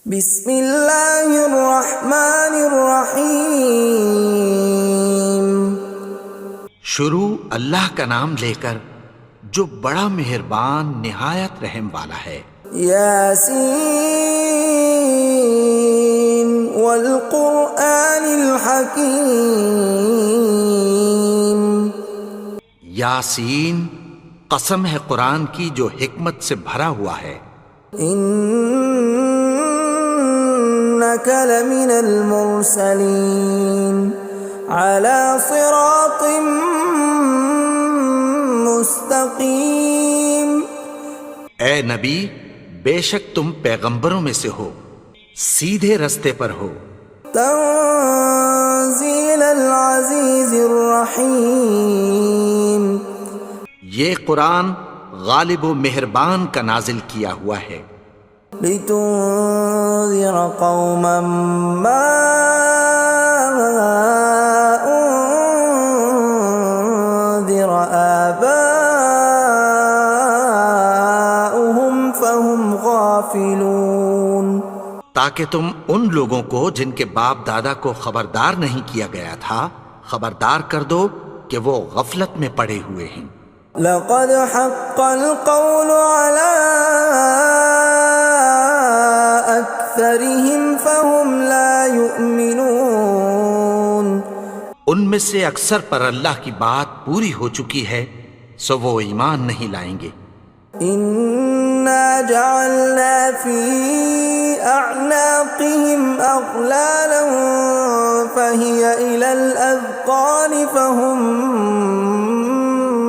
بسم اللہ الرحمن الرحیم۔ شروع اللہ کا نام لے کر جو بڑا مہربان نہایت رحم والا ہے۔ یاسین والقرآن الحکیم۔ یاسین، قسم ہے قرآن کی جو حکمت سے بھرا ہوا ہے۔ انک لمن المرسلین علی صراط مستقیم۔ اے نبی، بے شک تم پیغمبروں میں سے ہو، سیدھے رستے پر ہو۔ تنزیل العزیز الرحیم۔ یہ قرآن غالب و مہربان کا نازل کیا ہوا ہے۔ لتنذر قوما ما انذر آباؤهم فهم غافلون۔ تاکہ تم ان لوگوں کو جن کے باپ دادا کو خبردار نہیں کیا گیا تھا خبردار کر دو کہ وہ غفلت میں پڑے ہوئے ہیں۔ لقد حق القول على أكثرهم فهم لا يؤمنون۔ ان میں سے اکثر پر اللہ کی بات پوری ہو چکی ہے سو وہ ایمان نہیں لائیں گے۔ إنا جعلنا في أعناقهم أغلالا فهي إلى الأذقان فهم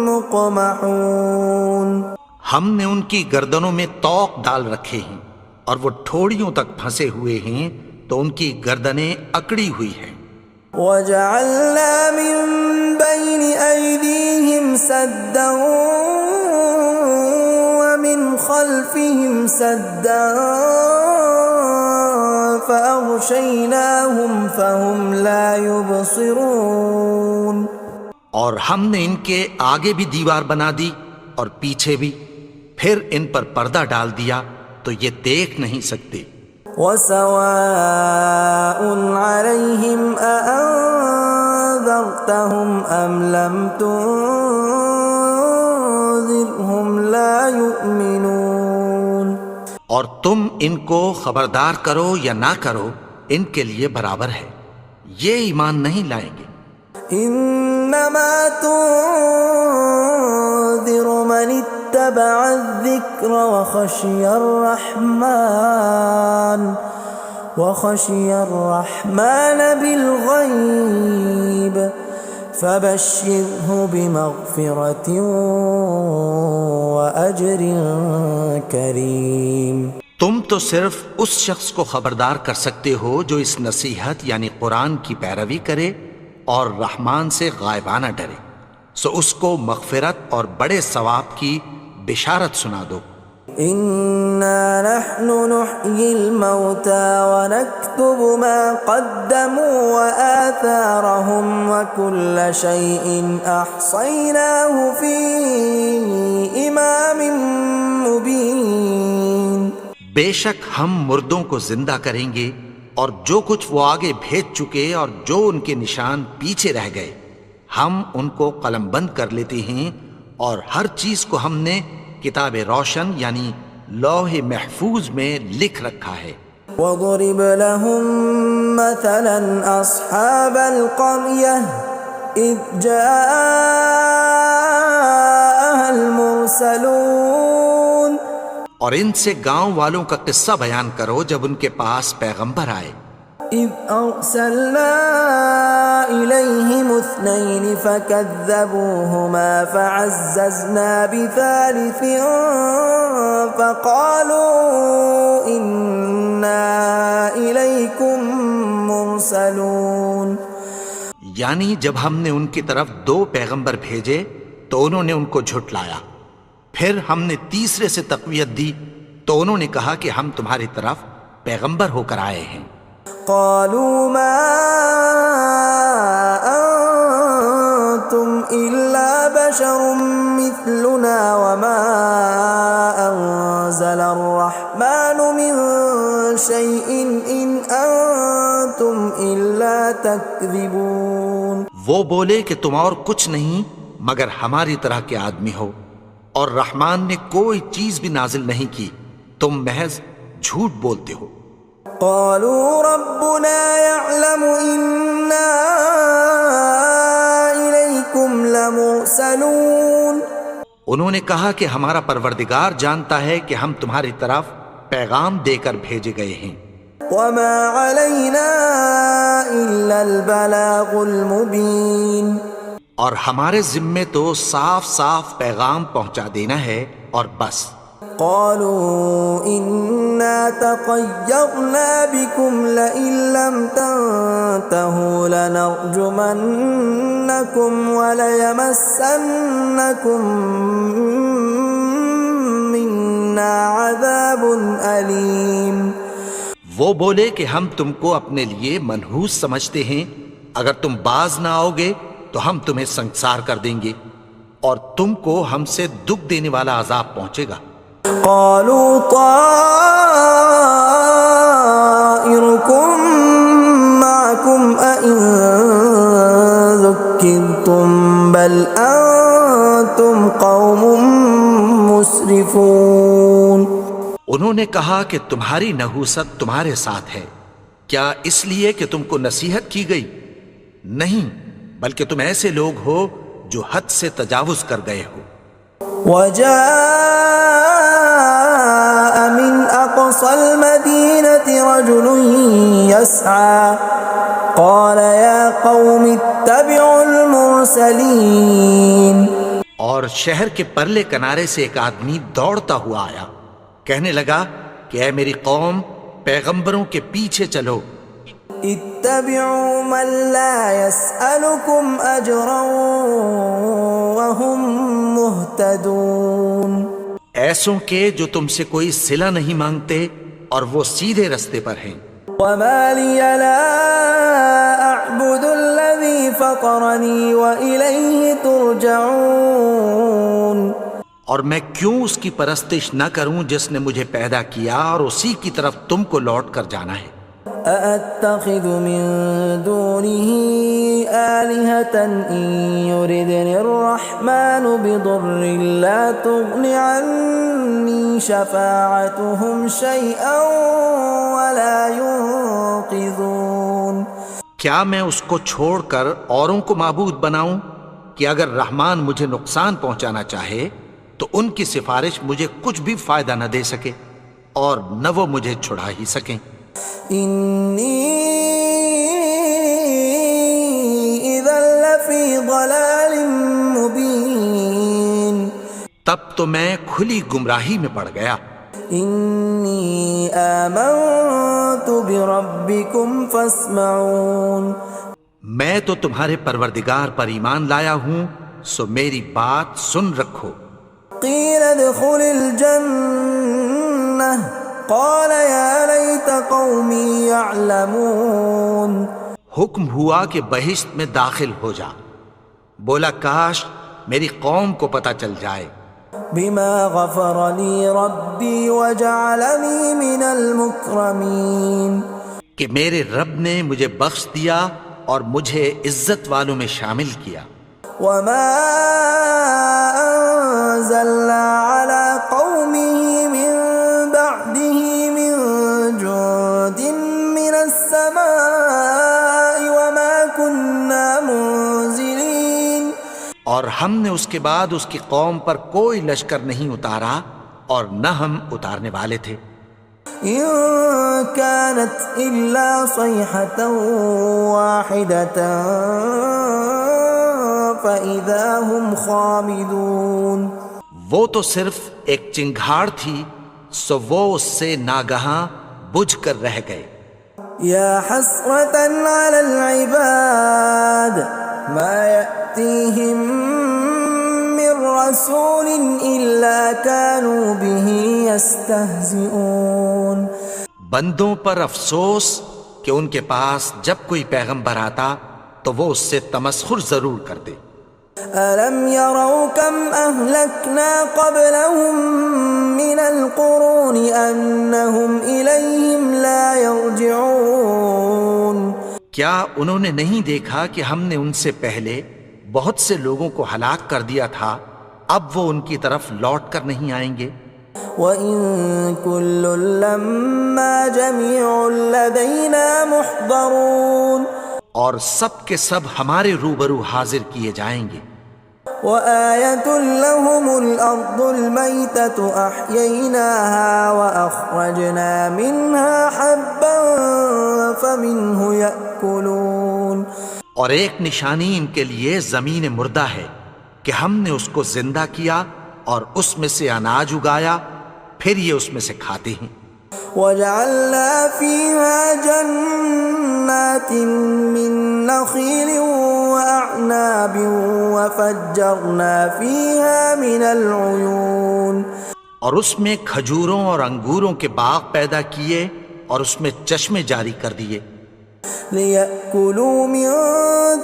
مقمحون۔ ہم نے ان کی گردنوں میں طوق ڈال رکھے ہیں اور وہ ٹھوڑیوں تک پھنسے ہوئے ہیں تو ان کی گردنیں اکڑی ہوئی ہیں۔ وَجَعَلْنَا مِن بَيْنِ أَيْدِيهِمْ سَدًّا وَمِنْ خَلْفِهِمْ سَدًّا فَأَغْشَيْنَاهُمْ فَهُمْ لَا يُبْصِرُونَ۔ اور ہم نے ان کے آگے بھی دیوار بنا دی اور پیچھے بھی، پھر ان پر پردہ ڈال دیا تو یہ دیکھ نہیں سکتے۔ وَسَوَاءٌ عَلَيْهِمْ أَأَنذَرْتَهُمْ أَمْ لَمْ تُنذِرْهُمْ لَا يُؤْمِنُونَ۔ اور تم ان کو خبردار کرو یا نہ کرو ان کے لیے برابر ہے، یہ ایمان نہیں لائیں گے۔ انما تنذر من اتبع الذکر وخشی الرحمن بالغیب فبشرہ بمغفرۃ واجر کریم۔ تم تو صرف اس شخص کو خبردار کر سکتے ہو جو اس نصیحت یعنی قرآن کی پیروی کرے اور رحمان سے غائبانہ ڈرے، سو اس کو مغفرت اور بڑے ثواب کی بشارت سنا دو۔ اِنَّا نَحْنُ نُحْيِي الْمَوْتَى وَنَكْتُبُ مَا قَدَّمُوا وَآثَارَهُمْ وَكُلَّ شَيْءٍ أَحْصَيْنَاهُ فِي إِمَامٍ مُبِينٍ۔ بے شک ہم مردوں کو زندہ کریں گے اور جو کچھ وہ آگے بھیج چکے اور جو ان کے نشان پیچھے رہ گئے ہم ان کو قلم بند کر لیتے ہیں، اور ہر چیز کو ہم نے کتاب روشن یعنی لوح محفوظ میں لکھ رکھا ہے۔ وَضُرِبْ لَهُم مَّثَلًا أَصْحَابَ الْقَرْيَةِ إِذْ جَاءَهَا الْمُرْسَلُونَ۔ اور ان سے گاؤں والوں کا قصہ بیان کرو جب ان کے پاس پیغمبر آئے۔ إِذْ أَرْسَلْنَا إِلَيْهِمُ اثْنَيْنِ فَكَذَّبُوهُمَا فَعَزَّزْنَا بِثَالِثٍ فَقَالُوا إِنَّا إِلَيْكُمْ مُرْسَلُونَ۔ یعنی جب ہم نے ان کی طرف دو پیغمبر بھیجے تو انہوں نے ان کو جھٹلایا، پھر ہم نے تیسرے سے تقویت دی تو انہوں نے کہا کہ ہم تمہاری طرف پیغمبر ہو کر آئے ہیں۔ قالوا ما انتم الا بشر مثلنا وما انزل الرحمن من شيء إن أنتم إلا تكذبون. وہ بولے کہ تم اور کچھ نہیں مگر ہماری طرح کے آدمی ہو، اور رحمان نے کوئی چیز بھی نازل نہیں کی، تم محض جھوٹ بولتے ہو. قالوا ربنا يعلم إنا إليكم لمرسلون. انہوں نے کہا کہ ہمارا پروردگار جانتا ہے کہ ہم تمہاری طرف پیغام دے کر بھیجے گئے ہیں. وما علينا إلا البلاغ المبين. اور ہمارے ذمے تو صاف صاف پیغام پہنچا دینا ہے اور بس. قالوا إنا تطيرنا بكم لئن لم تنتهوا لنرجمنكم وليمسنكم منا عذاب أليم. وہ بولے کہ ہم تم کو اپنے لیے منحوس سمجھتے ہیں، اگر تم باز نہ آؤ گے تو ہم تمہیں سنسار کر دیں گے اور تم کو ہم سے دکھ دینے والا عذاب پہنچے گا. قالوا طائركم معكم أئن ذكرتم بل أنتم قوم مسرفون. انہوں نے کہا کہ تمہاری نحوست تمہارے ساتھ ہے، کیا اس لیے کہ تم کو نصیحت کی گئی؟ نہیں، بلکہ تم ایسے لوگ ہو جو حد سے تجاوز کر گئے ہو. وجاء من أقصى المدينة رجل يسعى قال يا قوم اتبعوا المرسلين. اور شہر کے پرلے کنارے سے ایک آدمی دوڑتا ہوا آیا، کہنے لگا کہ اے میری قوم، پیغمبروں کے پیچھے چلو. اتبعوا من لا يسألكم أجرا وهم مهتدون. ایسوں کے جو تم سے کوئی صلہ نہیں مانگتے اور وہ سیدھے رستے پر ہیں. وما لي لا أعبد الذي فطرني وإليه ترجعون. اور میں کیوں اس کی پرستش نہ کروں جس نے مجھے پیدا کیا اور اسی کی طرف تم کو لوٹ کر جانا ہے. أأتخذ من دونه آلهة إن يردني الرحمن بضر لا تغن عني شفاعتهم شيئا ولا ينقذون. کیا میں اس کو چھوڑ کر اوروں کو معبود بناؤں کہ اگر رحمان مجھے نقصان پہنچانا چاہے تو ان کی سفارش مجھے کچھ بھی فائدہ نہ دے سکے اور نہ وہ مجھے چھڑا ہی سکیں. إني إذا لفي ضلال مبين. تب تو میں کھلی گمراہی میں پڑ گیا. إني آمنت بربكم فاسمعون. میں تو تمہارے پروردگار پر ایمان لایا ہوں، سو میری بات سن رکھو. قيل ادخل الجنة قال يا ليت قومي يعلمون. حکم ہوا کہ بہشت میں داخل ہو جا. بولا کاش میری قوم کو پتہ چل جائے. بما غفر لي ربي وجعلني من المكرمين. کہ میرے رب نے مجھے بخش دیا اور مجھے عزت والوں میں شامل کیا. وما أنزلنا على قومه من بعده من جند من السماء وما كنا منزلين. اور ہم نے اس کے بعد اس کی قوم پر کوئی لشکر نہیں اتارا اور نہ ہم اتارنے والے تھے. إن كانت إلا صيحة واحدة فإذا هم خامدون. وہ تو صرف ایک چنگھاڑ تھی، سو وہ اس سے ناگہاں بجھ کر رہ گئے. يا حسرة على العباد ما يأتيهم من رسول إلا كانوا به يستهزئون. بندوں پر افسوس کہ ان کے پاس جب کوئی پیغمبر آتا تو وہ اس سے تمسخر ضرور کرتے. ألم يروا كم أهلكنا قبلهم من القرون أنهم إليهم لا يرجعون کیا انہوں نے نہیں دیکھا کہ ہم نے ان سے پہلے بہت سے لوگوں کو ہلاک کر دیا تھا، اب وہ ان کی طرف لوٹ کر نہیں آئیں گے؟ وَإِن كُلٌّ لَّمَّا جَمِيعٌ لَّدَيْنَا مُحْضَرُونَ اور سب کے سب ہمارے روبرو حاضر کیے جائیں گے۔ وَآيَةٌ لَّهُمُ الْأَرْضُ الْمَيْتَةُ أَحْيَيْنَاهَا وَأَخْرَجْنَا مِنْهَا حَبًّا فَمِنْهُ يَأْكُلُونَ اور ایک نشانی ان کے لیے زمین مردہ ہے کہ ہم نے اس کو زندہ کیا اور اس میں سے اناج اگایا، پھر یہ اس میں سے کھاتے ہیں۔ وَجَعَلْنَا فِيهَا جَنَّاتٍ مِّن نَّخِيلٍ وَأَعْنَابٍ وَفَجَّرْنَا فِيهَا مِنَ الْعُيُونِ اور اس میں کھجوروں اور انگوروں کے باغ پیدا کیے اور اس میں چشمے جاری کر دیے، لِيَأْكُلُوا مِن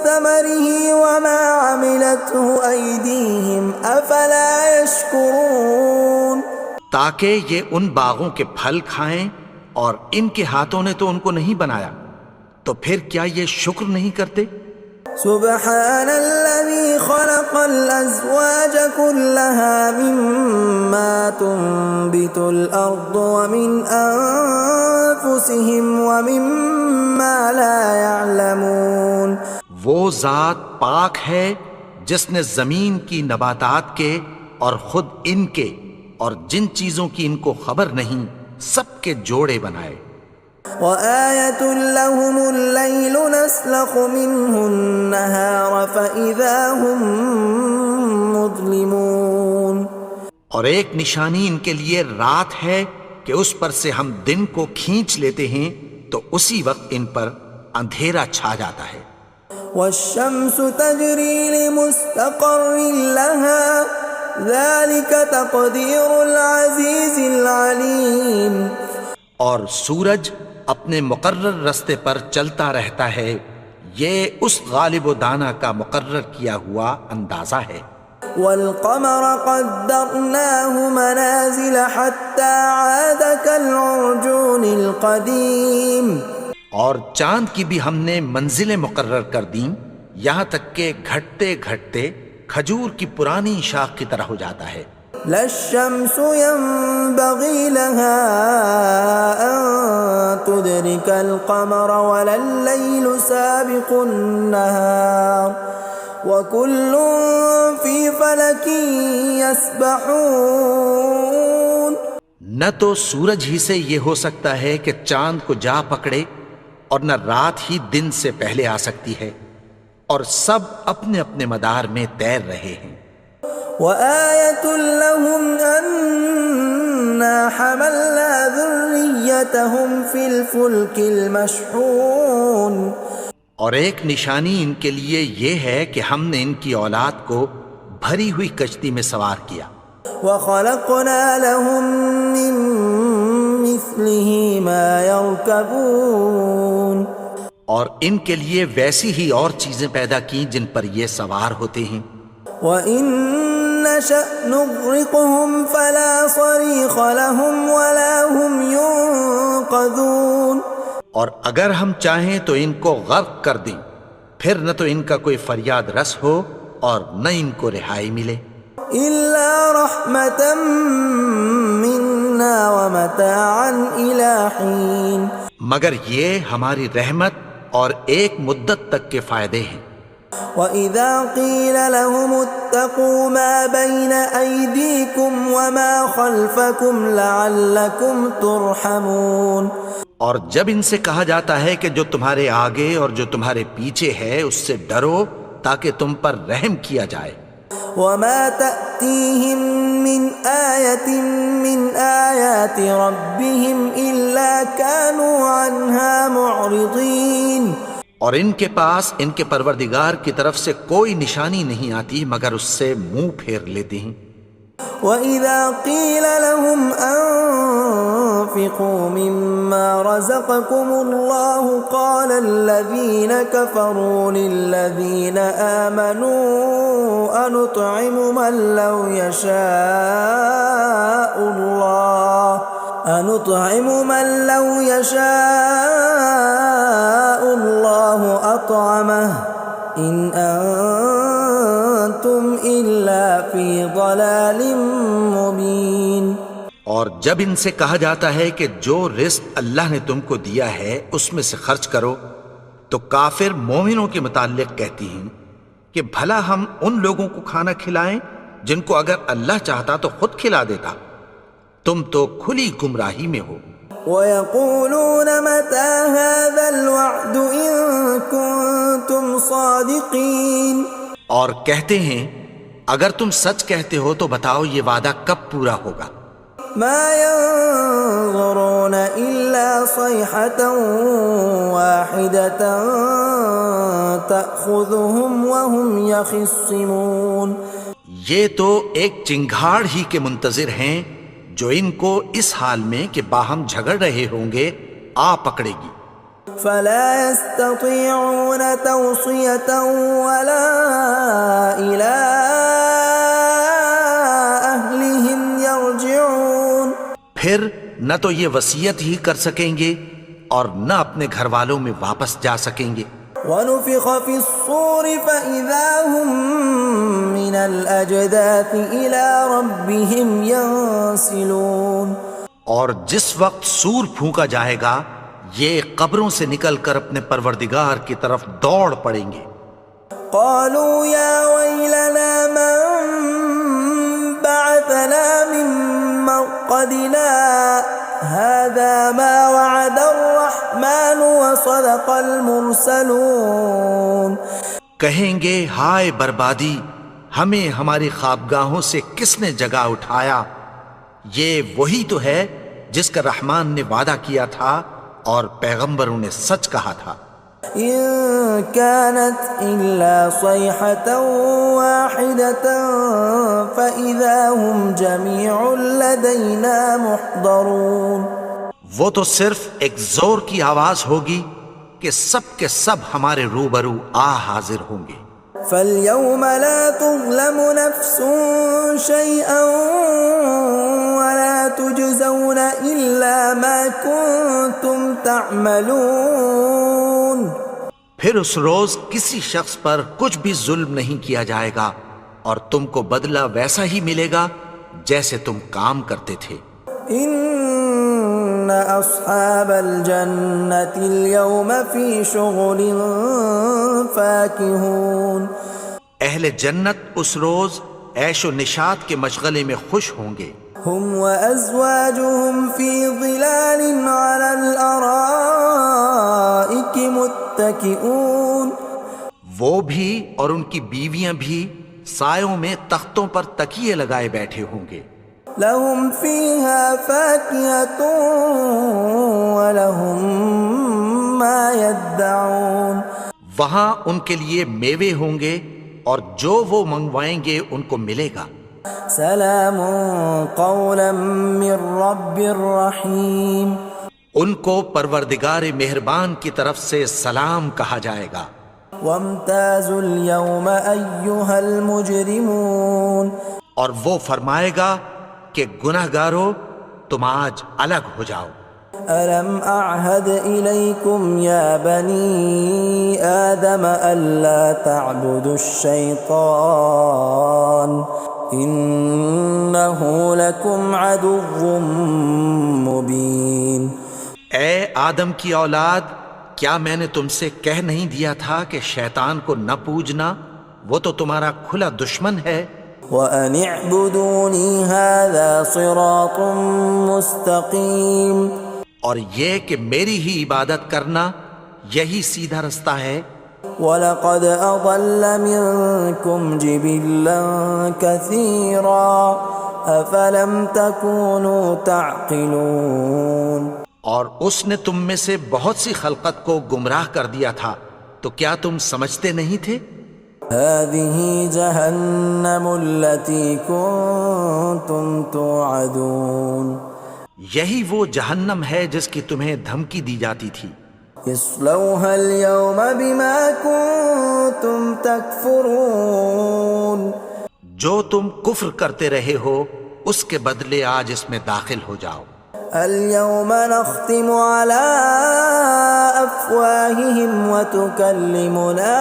ثَمَرِهِ وَمَا عَمِلَتْهُ أَيْدِيهِمْ أَفَلَا يَشْكُرُونَ تاکہ یہ ان باغوں کے پھل کھائیں، اور ان کے ہاتھوں نے تو ان کو نہیں بنایا، تو پھر کیا یہ شکر نہیں کرتے؟ سبحان الذي خلق الأزواج كلها مما تنبت الأرض ومن أنفسهم ومما لا يعلمون وہ ذات پاک ہے جس نے زمین کی نباتات کے اور خود ان کے اور جن چیزوں کی ان کو خبر نہیں سب کے جوڑے بنائے۔ وَآيَةٌ لَّهُمُ اللَّيْلُ نَسْلَخُ مِنْهُ النَّهَارَ فَإِذَا هُم مُظْلِمُونَ اور ایک نشانی ان کے لیے رات ہے کہ اس پر سے ہم دن کو کھینچ لیتے ہیں تو اسی وقت ان پر اندھیرا چھا جاتا ہے۔ وَالشَّمْسُ تَجْرِي لِمُسْتَقَرٍّ لَّهَا ذَلِكَ تَقْدِيرُ الْعَزِيزِ الْعَلِيمِ اور سورج اپنے مقرر رستے پر چلتا رہتا ہے، یہ اس غالب و دانا کا مقرر کیا ہوا اندازہ ہے۔ وَالْقَمَرَ قَدَّرْنَاهُ مَنَازِلَ حَتَّى عَادَ كَالْعُرْجُونِ الْقَدِيمِ اور چاند کی بھی ہم نے منزلیں مقرر کر دیں، یہاں تک کہ گھٹتے گھٹتے کھجور کی پرانی شاخ کی طرح ہو جاتا ہے۔ لا الشمس ينبغي لها أن تدرك القمر ولا الليل سابق النهار وكل في فلك يسبحون نہ تو سورج ہی سے یہ ہو سکتا ہے کہ چاند کو جا پکڑے، اور نہ رات ہی دن سے پہلے آ سکتی ہے، اور سب اپنے اپنے مدار میں تیر رہے ہیں۔ وَآيَةٌ لَّهُمْ أَنَّا حَمَلْنَا ذُرِّيَّتَهُمْ فِي الْفُلْكِ الْمَشْحُونِ اور ایک نشانی ان کے لیے یہ ہے کہ ہم نے ان کی اولاد کو بھری ہوئی کشتی میں سوار کیا۔ وَخَلَقْنَا لَهُم مِّن مِّثْلِهِ مَا يَرْكَبُونَ اور ان کے لیے ویسی ہی اور چیزیں پیدا کی جن پر یہ سوار ہوتے ہیں۔ وَإِن نَّشَأْ نُغْرِقْهُمْ فَلَا صَرِيخَ لَهُمْ وَلَا هُمْ يُنقَذُونَ اور اگر ہم چاہیں تو ان کو غرق کر دیں، پھر نہ تو ان کا کوئی فریاد رس ہو اور نہ ان کو رہائی ملے۔ إِلَّا رَحْمَةً مِّنَّا وَمَتَاعًا إِلَىٰ حِينٍ مگر یہ ہماری رحمت اور ایک مدت تک کے فائدے ہیں۔ وَإِذَا قِيلَ لَهُمُ اتَّقُوا مَا بَيْنَ أَيْدِيكُمْ وَمَا خَلْفَكُمْ لَعَلَّكُمْ تُرْحَمُونَ اور جب ان سے کہا جاتا ہے کہ جو تمہارے آگے اور جو تمہارے پیچھے ہے اس سے ڈرو تاکہ تم پر رحم کیا جائے۔ وَمَا تَأْتِيهِم مِّنْ آيَةٍ مِّنْ آيَاتِ رَبِّهِمْ إِلَّا كَانُوا عَنْهَا مُعْرِضِينَ اور ان کے پاس ان کے پروردگار کی طرف سے کوئی نشانی نہیں آتی مگر اس سے منہ پھیر لیتے ہیں۔ وَإِذَا قِيلَ لَهُمْ وأنفقوا مما رزقكم الله قال الذين كفروا للذين آمنوا أنطعم من لو يشاء الله أطعمه إن أنتم إلا في ضلال مبين۔ اور جب ان سے کہا جاتا ہے کہ جو رزق اللہ نے تم کو دیا ہے اس میں سے خرچ کرو، تو کافر مومنوں کے متعلق کہتی ہیں کہ بھلا ہم ان لوگوں کو کھانا کھلائیں جن کو اگر اللہ چاہتا تو خود کھلا دیتا، تم تو کھلی گمراہی میں ہو۔ وَيَقُولُونَ مَتَى هَذَا الْوَعْدُ إِن كُنتُمْ صَادِقِينَ، اور کہتے ہیں اگر تم سچ کہتے ہو تو بتاؤ یہ وعدہ کب پورا ہوگا۔ مَا يَنظُرُونَ إِلَّا صَيْحَةً وَاحِدَةً تَأْخُذُهُمْ وَهُمْ يَخِصِّمُونَ، یہ تو ایک چنگھاڑ ہی کے منتظر ہیں جو ان کو اس حال میں کہ باہم جھگڑ رہے ہوں گے آ پکڑے گی۔ فَلَا يَسْتَطِيعُونَ تَوْصِيَةً وَلَا إِلَىٰ أَهْلِهِمْ يَرْجِعُونَ، پھر نہ تو یہ وصیت ہی کر سکیں گے اور نہ اپنے گھر والوں میں واپس جا سکیں گے۔ وَنُفِخَ فِي الصُّورِ فَإِذَا هُم مِّنَ الْأَجْدَاثِ إِلَىٰ رَبِّهِمْ يَنسِلُونَ، اور جس وقت سور پھونکا جائے گا یہ قبروں سے نکل کر اپنے پروردگار کی طرف دوڑ پڑیں گے۔ قَالُوا يَا وَيْلَنَا مَن بَعَثَنَا مِن مَّرْقَدِنَا هَٰذَا مَا وَعَدَ الرَّحْمَٰنُ وَصَدَقَ الْمُرْسَلُونَ، کہیں گے ہائے بربادی، ہمیں ہماری خوابگاہوں سے کس نے جگا اٹھایا، یہ وہی تو ہے جس کا رحمان نے وعدہ کیا تھا اور پیغمبروں نے سچ کہا تھا۔ إِن كَانَتْ إِلَّا صَيْحَةً وَاحِدَةً فَإِذَا هُمْ جَمِيعٌ لَدَيْنَا مُحْضَرُونَ، وہ تو صرف ایک زور کی آواز ہوگی کہ سب کے سب ہمارے روبرو آ حاضر ہوں گے۔ فَالْيَوْمَ لَا تُظْلَمُ نَفْسٌ شَيْئًا وَلَا تُجْزَوْنَ إِلَّا مَا كُنتُمْ تَعْمَلُونَ، پھر اس روز کسی شخص پر کچھ بھی ظلم نہیں کیا جائے گا اور تم کو بدلہ ویسا ہی ملے گا جیسے تم کام کرتے تھے۔ إِنَّ أَصْحَابَ الْجَنَّةِ الْيَوْمَ فِي شُغُلٍ فَاكِهُونَ، اہل جنت اس روز عیش و نشاط کے مشغلے میں خوش ہوں گے۔ هُمْ وَأَزْوَاجُهُمْ فِي ظِلَالٍ عَلَى الْأَرَائِكِ مُتَّكِئُونَ، وہ بھی اور ان کی بیویاں بھی سایوں میں تختوں پر تکیے لگائے بیٹھے ہوں گے۔ لَهُمْ فِيهَا فَاكِهَةٌ وَلَهُمْ مَا يَدَّعُونَ، وہاں ان کے لیے میوے ہوں گے اور جو وہ منگوائیں گے ان کو ملے گا۔ سلام قولا من رب رحیم، ان کو پروردگار مہربان کی طرف سے سلام کہا جائے گا۔ وامتازوا اليوم ایھا المجرمون، اور وہ فرمائے گا کہ گنہگارو تم آج الگ ہو جاؤ۔ ألم أعهد إليكم يا بني آدم ألا تعبدوا الشيطان إنه لكم عدو مبين۔ اے آدم کی اولاد، کیا میں نے تم سے کہہ نہیں دیا تھا کہ شیطان کو نہ پوجنا، وہ تو تمہارا کھلا دشمن ہے۔ وَأَنِ اعْبُدُونِي هَذَا صِرَاطٌ مُسْتَقِيمٌ، اور یہ کہ میری ہی عبادت کرنا یہی سیدھا رستہ ہے۔ وَلَقَدْ أَضَلَّ مِنْكُمْ جِبِلًّا كَثِيرًا أَفَلَمْ تَكُونُوا تَعْقِلُونَ، اور اس نے تم میں سے بہت سی خلقت کو گمراہ کر دیا تھا، تو کیا تم سمجھتے نہیں تھے؟ هَذِهِ جَهَنَّمُ الَّتِي كُنْتُمْ تُوعَدُونَ، یہی وہ جہنم ہے جس کی تمہیں دھمکی دی جاتی تھی. اصلوها اليوم بما كنتم تكفرون. جو تم کفر کرتے رہے ہو اس کے بدلے آج اس میں داخل ہو جاؤ. اليوم نختم على أفواههم وتكلمنا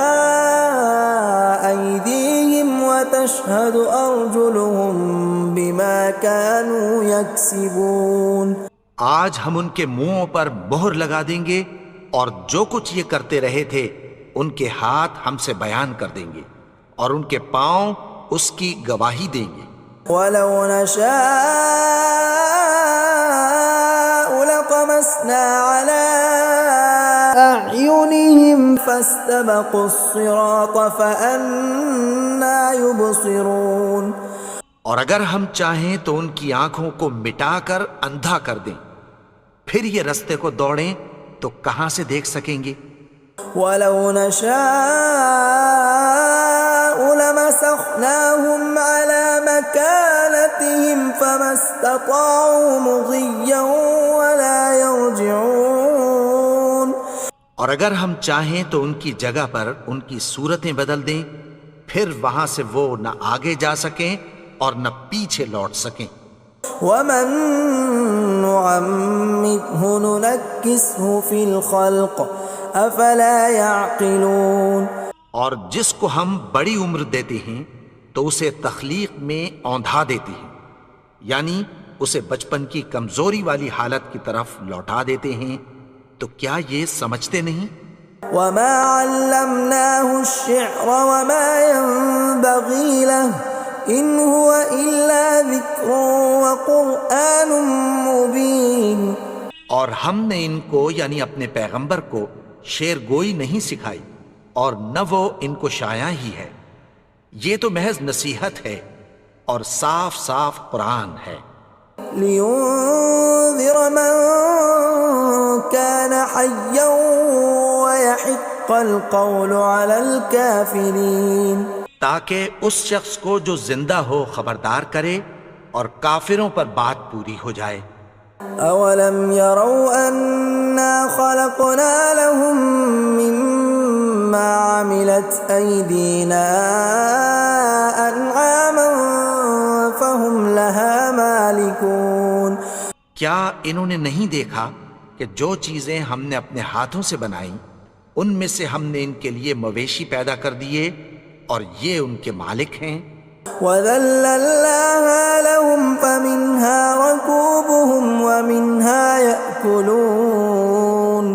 أيديهم وتشهد أرجلهم بما كانوا يكسبون. آج ہم ان کے منہوں پر مہر لگا دیں گے اور جو کچھ یہ کرتے رہے تھے ان کے ہاتھ ہم سے بیان کر دیں گے اور ان کے پاؤں اس کی گواہی دیں گے. ولو نشاء لطمسنا على أعينهم فاستبقوا الصراط فأنى يبصرون. اور اگر ہم چاہیں تو ان کی آنکھوں کو مٹا کر اندھا کر دیں، پھر یہ رستے کو دوڑیں تو کہاں سے دیکھ سکیں گے. ولو نشاء لمسخناهم على مكانتهم فما استطاعوا مضيا ولا يرجعون. اور اگر ہم چاہیں تو ان کی جگہ پر ان کی صورتیں بدل دیں، پھر وہاں سے وہ نہ آگے جا سکیں اور نہ پیچھے لوٹ سکیں. ومن نعمره ننكسه في الخلق افلا يعقلون. اور جس کو ہم بڑی عمر دیتے ہیں تو اسے تخلیق میں اوندھا دیتے ہیں، یعنی اسے بچپن کی کمزوری والی حالت کی طرف لوٹا دیتے ہیں. تو کیا یہ سمجھتے نہیں؟ وما علمناه الشعر وما ينبغي له ان هو الا ذکر وقرآن مبین. اور ہم نے ان کو یعنی اپنے پیغمبر کو شعر گوئی نہیں سکھائی اور نہ وہ ان کو شایع ہی ہے، یہ تو محض نصیحت ہے اور صاف صاف قرآن ہے. لينذر من كان حيا ويحق القول على الكافرين. تاکہ اس شخص کو جو زندہ ہو خبردار کرے اور کافروں پر بات پوری ہو جائے. اولم يروا انا خلقنا لهم مما عملت ايدينا انعاما فهم لها مالكون. کیا انہوں نے نہیں دیکھا کہ جو چیزیں ہم نے اپنے ہاتھوں سے بنائیں ان میں سے ہم نے ان کے لیے مویشی پیدا کر دیے اور یہ ان کے مالک ہیں. وَذَلَّلْنَاهَا لَهُمْ فَمِنْهَا رَكُوبُهُمْ وَمِنْهَا يَأْكُلُونَ.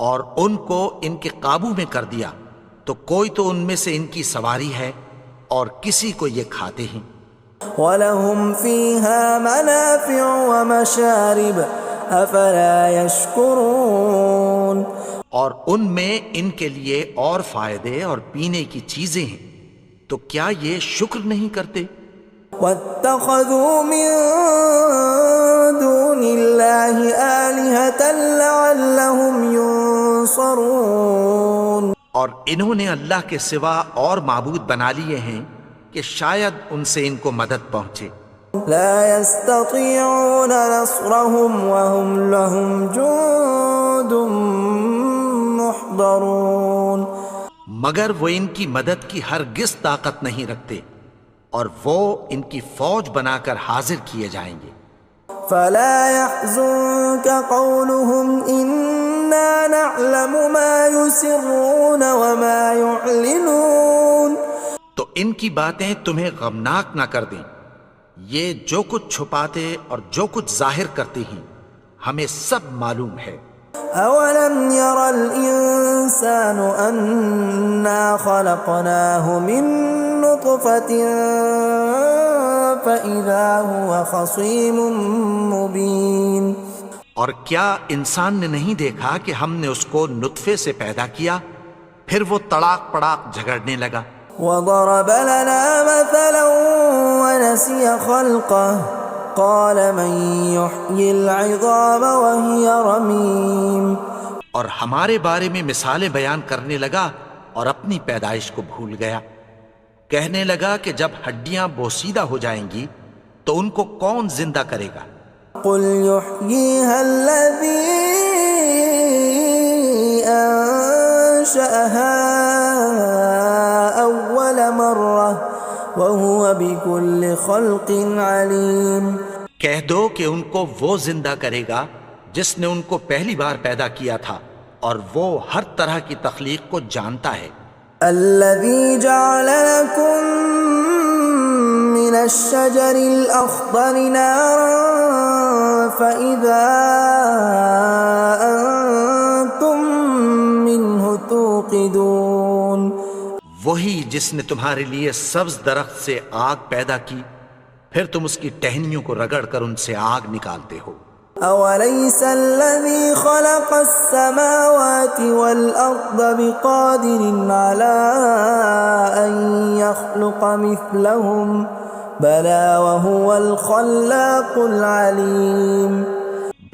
اور ان کو ان کے قابو میں کر دیا تو کوئی تو ان میں سے ان کی سواری ہے اور کسی کو یہ کھاتے ہیں. وَلَهُمْ فِيهَا مَنَافِعُ وَمَشَارِبُ أَفَلَا يَشْكُرُونَ. اور ان میں ان کے لیے اور فائدے اور پینے کی چیزیں ہیں، تو کیا یہ شکر نہیں کرتے؟ وَاتَّخَذُوا مِن دُونِ اللَّهِ آلِهَةً لَعَلَّهُمْ يُنصَرُونَ. اور انہوں نے اللہ کے سوا اور معبود بنا لیے ہیں کہ شاید ان سے ان کو مدد پہنچے. لا يستطيعون نصرهم وهم لهم جند محضرون. مگر وہ ان کی مدد کی ہرگز طاقت نہیں رکھتے اور وہ ان کی فوج بنا کر حاضر کیے جائیں گے. فلا يحزنك قولهم إنا نعلم ما يسرون وما يعلنون. تو ان کی باتیں تمہیں غمناک نہ کر دیں، یہ جو کچھ چھپاتے اور جو کچھ ظاہر کرتے ہیں ہمیں سب معلوم ہے. أولم ير الإنسان أنا خلقناه من نطفة فإذا هو خصيم مبين. اور کیا انسان نے نہیں دیکھا کہ ہم نے اس کو نطفے سے پیدا کیا پھر وہ تڑاک پڑاک جھگڑنے لگا. وضرب لنا مثلا ونسي خلقه قال من يحيي العظام وهي رميم. اور ہمارے بارے میں مثالیں بیان کرنے لگا اور اپنی پیدائش کو بھول گیا. کہنے لگا کہ جب ہڈیاں بوسیدہ ہو جائیں گی تو ان کو کون زندہ کرے گا قل يحييها الذي أنشأها أول مرة وهو بكل خلق عليم. کہہ دو کہ ان کو وہ زندہ کرے گا جس نے ان کو پہلی بار پیدا کیا تھا اور وہ ہر طرح کی تخلیق کو جانتا ہے. الذي جعل لكم من الشجر الأخضر نارا فإذا أنتم منه توقدون. وہی جس نے تمہارے لیے سبز درخت سے آگ پیدا کی پھر تم اس کی ٹہنیوں کو رگڑ کر ان سے آگ نکالتے ہو. أوليس الذي خلق السماوات والأرض بقادر على أن يخلق مثلهم بلى وهو الخلاق العليم.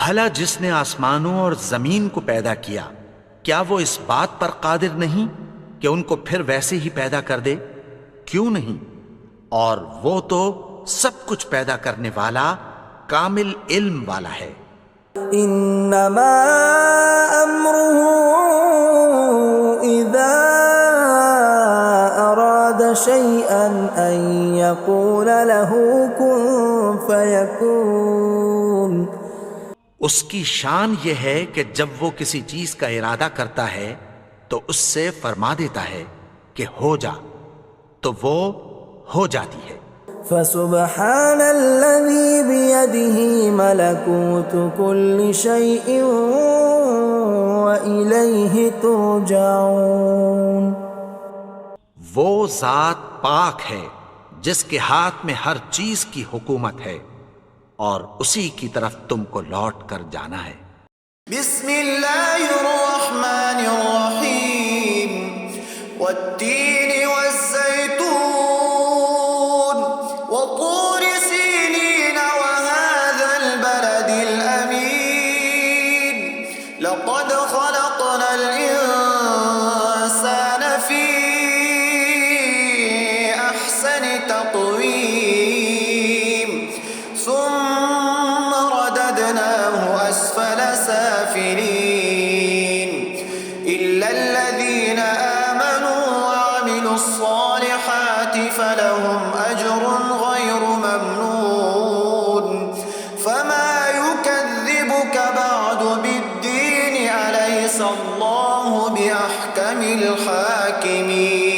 بھلا جس نے آسمانوں اور زمین کو پیدا کیا کیا وہ اس بات پر قادر نہیں کہ ان کو پھر ویسے ہی پیدا کر دے؟ کیوں نہیں؟ اور وہ تو سب کچھ پیدا کرنے والا کامل علم والا ہے. انما امره اذا اراد شيئا ان يقول له كن فيكون. اس کی شان یہ ہے کہ جب وہ کسی چیز کا ارادہ کرتا ہے تو اس سے فرما دیتا ہے کہ ہو جا تو وہ ہو جاتی ہے. فسبحان الذي بيده ملكوت كل شيء وإليه ترجعون. وہ ذات پاک ہے جس کے ہاتھ میں ہر چیز کی حکومت ہے اور اسی کی طرف تم کو لوٹ کر جانا ہے. بسم اللہ الرحمن الرحیم. والتین والزیتون وطور سینین وهذا البلد الأمین. لقد خلقنا الإنسان في أحسن تقويم ثم رددناه أسفل سافلين إلا الذين آمنوا وعملوا الصالحات فلهم أجر غير ممنون. فما يكذبك بعد بالدين أليس الله بأحكم الحاكمين.